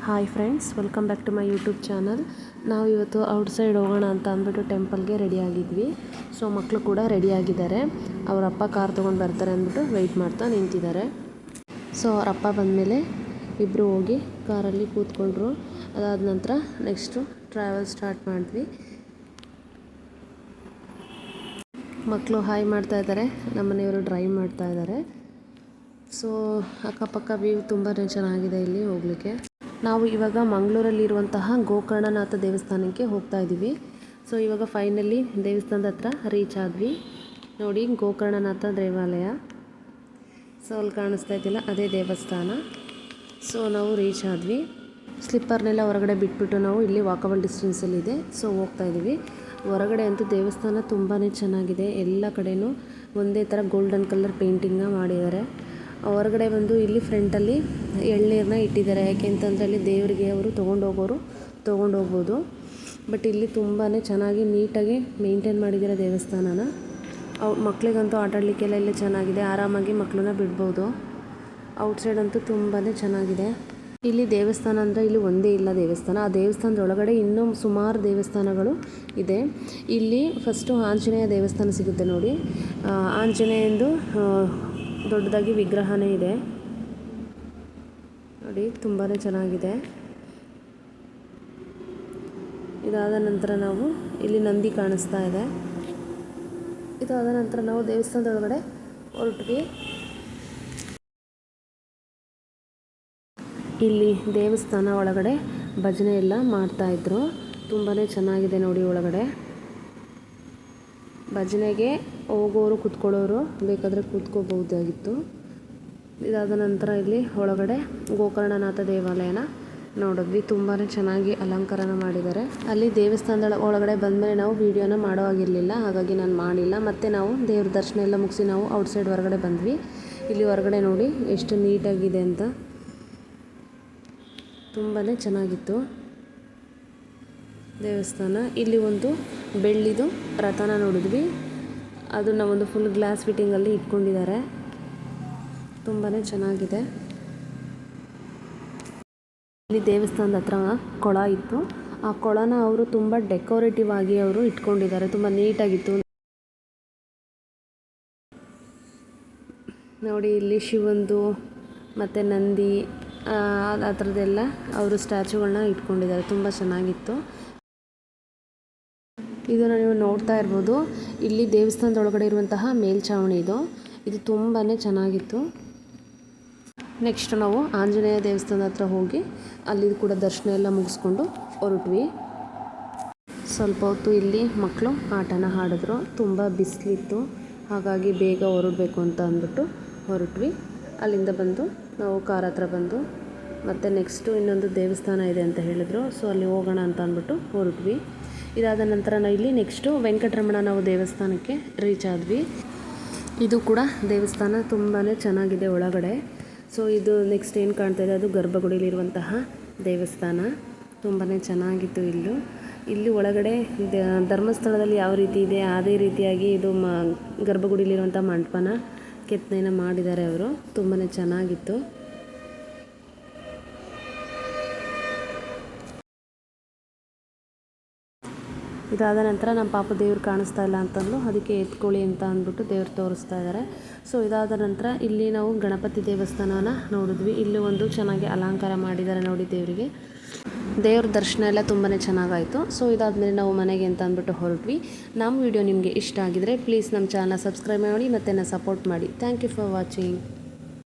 Hi friends, welcome back to my YouTube channel. ನಾವು ಇವತ್ತು outside ಹೋಗೋಣ ಅಂತ ಅಂದ್ಬಿಟ್ಟು ಟೆಂಪಲ್ಗೆ ರೆಡಿಯಾಗಿದ್ವಿ. ಸೊ ಮಕ್ಕಳು ಕೂಡ ರೆಡಿಯಾಗಿದ್ದಾರೆ. ಅವ್ರ ಅಪ್ಪ ಕಾರ್ ತೊಗೊಂಡು ಬರ್ತಾರೆ ಅಂದ್ಬಿಟ್ಟು ವೆಯ್ಟ್ ಮಾಡ್ತಾ ನಿಂತಿದ್ದಾರೆ. ಸೊ ಅವ್ರ ಅಪ್ಪ ಬಂದಮೇಲೆ ಇಬ್ಬರು ಹೋಗಿ ಕಾರಲ್ಲಿ ಕೂತ್ಕೊಂಡ್ರು. ಅದಾದ ನಂತರ ನೆಕ್ಸ್ಟು ಟ್ರಾವೆಲ್ ಸ್ಟಾರ್ಟ್ ಮಾಡಿದ್ವಿ. ಮಕ್ಕಳು ಹಾಯ್ ಮಾಡ್ತಾ ಇದ್ದಾರೆ, ನಮ್ಮನೆಯವರು ಡ್ರೈವ್ ಮಾಡ್ತಾ ಇದ್ದಾರೆ. ಸೊ ಅಕ್ಕಪಕ್ಕ ವ್ಯೂ ತುಂಬಾ ಚೆನ್ನಾಗಿದೆ ಇಲ್ಲಿ ಹೋಗಲಿಕ್ಕೆ. ನಾವು ಇವಾಗ ಮಂಗಳೂರಲ್ಲಿರುವಂತಹ ಗೋಕರ್ಣನಾಥ ದೇವಸ್ಥಾನಕ್ಕೆ ಹೋಗ್ತಾ ಇದ್ದೀವಿ. ಸೊ ಇವಾಗ ಫೈನಲಿ ದೇವಸ್ಥಾನದ ಹತ್ರ ರೀಚ್ ಆದ್ವಿ. ನೋಡಿ, ಗೋಕರ್ಣನಾಥ ದೇವಾಲಯ. ಸೊ ಅಲ್ಲಿ ಕಾಣಿಸ್ತಾ ಇದ್ದಿಲ್ಲ, ಅದೇ ದೇವಸ್ಥಾನ. ಸೊ ನಾವು ರೀಚ್ ಆದ್ವಿ. ಸ್ಲಿಪ್ಪರ್ನೆಲ್ಲ ಹೊರಗಡೆ ಬಿಟ್ಬಿಟ್ಟು ನಾವು ಇಲ್ಲಿ ವಾಕಬಲ್ ಡಿಸ್ಟೆನ್ಸಲ್ಲಿದೆ. ಸೊ ಹೋಗ್ತಾ ಇದ್ದೀವಿ. ಹೊರಗಡೆ ಅಂತೂ ದೇವಸ್ಥಾನ ತುಂಬಾ ಚೆನ್ನಾಗಿದೆ. ಎಲ್ಲ ಕಡೆಯೂ ಒಂದೇ ಥರ ಗೋಲ್ಡನ್ ಕಲರ್ ಪೇಂಟಿಂಗ್ನ ಮಾಡಿದ್ದಾರೆ. ಹೊರಗಡೆ ಬಂದು ಇಲ್ಲಿ ಫ್ರಂಟಲ್ಲಿ ಎಳ್ನೀರನ್ನ ಇಟ್ಟಿದ್ದಾರೆ. ಯಾಕೆಂತಂದರೆ ಅಲ್ಲಿ ದೇವರಿಗೆ ಅವರು ತೊಗೊಂಡೋಗ್ಬೋದು. ಬಟ್ ಇಲ್ಲಿ ತುಂಬಾ ಚೆನ್ನಾಗಿ ನೀಟಾಗಿ ಮೇಂಟೈನ್ ಮಾಡಿದ್ದಾರೆ ದೇವಸ್ಥಾನನ. ಮಕ್ಕಳಿಗಂತೂ ಆಟಾಡಲಿಕ್ಕೆಲ್ಲ ಇಲ್ಲಿ ಚೆನ್ನಾಗಿದೆ. ಆರಾಮಾಗಿ ಮಕ್ಕಳನ್ನ ಬಿಡ್ಬೋದು. ಔಟ್ಸೈಡ್ ಅಂತೂ ತುಂಬಾ ಚೆನ್ನಾಗಿದೆ. ಇಲ್ಲಿ ದೇವಸ್ಥಾನ ಅಂದರೆ ಇಲ್ಲಿ ಒಂದೇ ಇಲ್ಲ ದೇವಸ್ಥಾನ. ಆ ದೇವಸ್ಥಾನದ ಒಳಗಡೆ ಇನ್ನೂ ಸುಮಾರು ದೇವಸ್ಥಾನಗಳು ಇದೆ. ಇಲ್ಲಿ ಫಸ್ಟು ಆಂಜನೇಯ ದೇವಸ್ಥಾನ ಸಿಗುತ್ತೆ ನೋಡಿ. ಆಂಜನೇಯಂದು ದೊಡ್ಡದಾಗಿ ವಿಗ್ರಹನೇ ಇದೆ ನೋಡಿ, ತುಂಬಾ ಚೆನ್ನಾಗಿದೆ. ಇದಾದ ನಂತರ ನಾವು ಇಲ್ಲಿ ನಂದಿ ಕಾಣಿಸ್ತಾ ಇದೆ. ಇದಾದ ನಂತರ ನಾವು ದೇವಸ್ಥಾನದ ಒಳಗಡೆ ಹೊರಟ್ವಿ. ಇಲ್ಲಿ ದೇವಸ್ಥಾನ ಒಳಗಡೆ ಭಜನೆ ಎಲ್ಲ ಮಾಡ್ತಾಯಿದ್ರು. ತುಂಬಾ ಚೆನ್ನಾಗಿದೆ ನೋಡಿ. ಒಳಗಡೆ ಭಜನೆಗೆ ಹೋಗೋರು ಕೂತ್ಕೊಳ್ಳೋರು ಬೇಕಾದರೆ ಕೂತ್ಕೋಬಹುದಾಗಿತ್ತು. ಇದಾದ ನಂತರ ಇಲ್ಲಿ ಒಳಗಡೆ ಗೋಕರ್ಣನಾಥ ದೇವಾಲಯನ ನೋಡಿದ್ವಿ. ತುಂಬಾ ಚೆನ್ನಾಗಿ ಅಲಂಕಾರನ ಮಾಡಿದ್ದಾರೆ. ಅಲ್ಲಿ ದೇವಸ್ಥಾನದ ಒಳಗಡೆ ಬಂದಮೇಲೆ ನಾವು ವೀಡಿಯೋನ ಮಾಡೋ ಆಗಿರಲಿಲ್ಲ, ಹಾಗಾಗಿ ನಾನು ಮಾಡಿಲ್ಲ. ಮತ್ತು ನಾವು ದೇವ್ರ ದರ್ಶನ ಎಲ್ಲ ಮುಗಿಸಿ ನಾವು ಔಟ್ಸೈಡ್ ಹೊರಗಡೆ ಬಂದ್ವಿ. ಇಲ್ಲಿ ಹೊರಗಡೆ ನೋಡಿ ಎಷ್ಟು ನೀಟಾಗಿದೆ ಅಂತ. ತುಂಬಾ ಚೆನ್ನಾಗಿತ್ತು ದೇವಸ್ಥಾನ. ಇಲ್ಲಿ ಒಂದು ಬೆಳ್ಳಿದು ರಥನ ನೋಡಿದ್ವಿ. ಅದನ್ನು ಒಂದು ಫುಲ್ ಗ್ಲಾಸ್ ಫಿಟ್ಟಿಂಗಲ್ಲಿ ಇಟ್ಕೊಂಡಿದ್ದಾರೆ. ತುಂಬಾ ಚೆನ್ನಾಗಿದೆ. ಇಲ್ಲಿ ದೇವಸ್ಥಾನದ ಹತ್ರ ಕೊಳ ಇತ್ತು. ಆ ಕೊಳನ ಅವರು ತುಂಬ ಡೆಕೋರೇಟಿವ್ ಆಗಿ ಅವರು ಇಟ್ಕೊಂಡಿದ್ದಾರೆ. ತುಂಬ ನೀಟಾಗಿತ್ತು ನೋಡಿ. ಇಲ್ಲಿ ಶಿವಂದು ಮತ್ತು ನಂದಿ ಆ ಥರದ್ದೆಲ್ಲ ಅವರು ಸ್ಟ್ಯಾಚುಗಳನ್ನ ಇಟ್ಕೊಂಡಿದ್ದಾರೆ. ತುಂಬ ಚೆನ್ನಾಗಿತ್ತು. ಇದನ್ನು ನೀವು ನೋಡ್ತಾ ಇರ್ಬೋದು. ಇಲ್ಲಿ ದೇವಸ್ಥಾನದ ಒಳಗಡೆ ಇರುವಂತಹ ಮೇಲ್ಛಾವಣಿ ಇದು ತುಂಬಾ ಚೆನ್ನಾಗಿತ್ತು. ನೆಕ್ಸ್ಟ್ ನಾವು ಆಂಜನೇಯ ದೇವಸ್ಥಾನದ ಹತ್ರ ಹೋಗಿ ಅಲ್ಲಿ ಕೂಡ ದರ್ಶನ ಎಲ್ಲ ಮುಗಿಸ್ಕೊಂಡು ಹೊರಟ್ವಿ. ಸ್ವಲ್ಪ ಹೊತ್ತು ಇಲ್ಲಿ ಮಕ್ಕಳು ಆಟನ ಆಡಿದ್ರು. ತುಂಬ ಬಿಸಿಲಿತ್ತು, ಹಾಗಾಗಿ ಬೇಗ ಹೊರಡಬೇಕು ಅಂತ ಅಂದ್ಬಿಟ್ಟು ಹೊರಟ್ವಿ. ಅಲ್ಲಿಂದ ಬಂದು ನಾವು ಕಾರ್ ಹತ್ರ ಬಂದು ಮತ್ತು ನೆಕ್ಸ್ಟು ಇನ್ನೊಂದು ದೇವಸ್ಥಾನ ಇದೆ ಅಂತ ಹೇಳಿದ್ರು. ಸೊ ಅಲ್ಲಿ ಹೋಗೋಣ ಅಂತ ಅಂದ್ಬಿಟ್ಟು ಹೊರಟ್ವಿ. ಇದಾದ ನಂತರ ನಾವು ಇಲ್ಲಿ ನೆಕ್ಸ್ಟು ವೆಂಕಟರಮಣ ನಾವು ದೇವಸ್ಥಾನಕ್ಕೆ ರೀಚ್ ಆದ್ವಿ. ಇದು ಕೂಡ ದೇವಸ್ಥಾನ ತುಂಬಾ ಚೆನ್ನಾಗಿದೆ ಒಳಗಡೆ. ಸೊ ಇದು ನೆಕ್ಸ್ಟ್ ಏನು ಕಾಣ್ತಾ ಇದೆ ಅದು ಗರ್ಭಗುಡಿಲಿರುವಂತಹ ದೇವಸ್ಥಾನ. ತುಂಬಾ ಚೆನ್ನಾಗಿತ್ತು. ಇಲ್ಲಿ ಒಳಗಡೆ ಧರ್ಮಸ್ಥಳದಲ್ಲಿ ಯಾವ ರೀತಿ ಇದೆ ಅದೇ ರೀತಿಯಾಗಿ ಇದು ಗರ್ಭಗುಡಿಲಿರುವಂಥ ಮಂಟಪನ ಕೆತ್ತನೆನ ಮಾಡಿದ್ದಾರೆ ಅವರು. ತುಂಬಾ ಚೆನ್ನಾಗಿತ್ತು. ಇದಾದ ನಂತರ ನಮ್ಮ ಪಾಪ ದೇವ್ರು ಕಾಣಿಸ್ತಾ ಇಲ್ಲ ಅಂತಂದು ಅದಕ್ಕೆ ಎತ್ಕೊಳ್ಳಿ ಅಂತ ಅಂದ್ಬಿಟ್ಟು ದೇವ್ರು ತೋರಿಸ್ತಾ ಇದ್ದಾರೆ. ಸೊ ಇದಾದ ನಂತರ ಇಲ್ಲಿ ನಾವು ಗಣಪತಿ ದೇವಸ್ಥಾನನ ನೋಡಿದ್ವಿ. ಇಲ್ಲಿ ಒಂದು ಚೆನ್ನಾಗಿ ಅಲಂಕಾರ ಮಾಡಿದ್ದಾರೆ ನೋಡಿ ದೇವರಿಗೆ. ದೇವ್ರ ದರ್ಶನ ಎಲ್ಲ ತುಂಬಾ ಚೆನ್ನಾಗಾಯಿತು. ಸೊ ಇದಾದಮೇಲೆ ನಾವು ಮನೆಗೆ ಅಂತ ಅಂದ್ಬಿಟ್ಟು ಹೊರಟ್ವಿ. ನಮ್ಮ ವಿಡಿಯೋ ನಿಮಗೆ ಇಷ್ಟ ಆಗಿದರೆ ಪ್ಲೀಸ್ ನಮ್ಮ ಚಾನಲ್ ಸಬ್ಸ್ಕ್ರೈಬ್ ಮಾಡಿ ಮತ್ತು ಸಪೋರ್ಟ್ ಮಾಡಿ. Thank you for watching.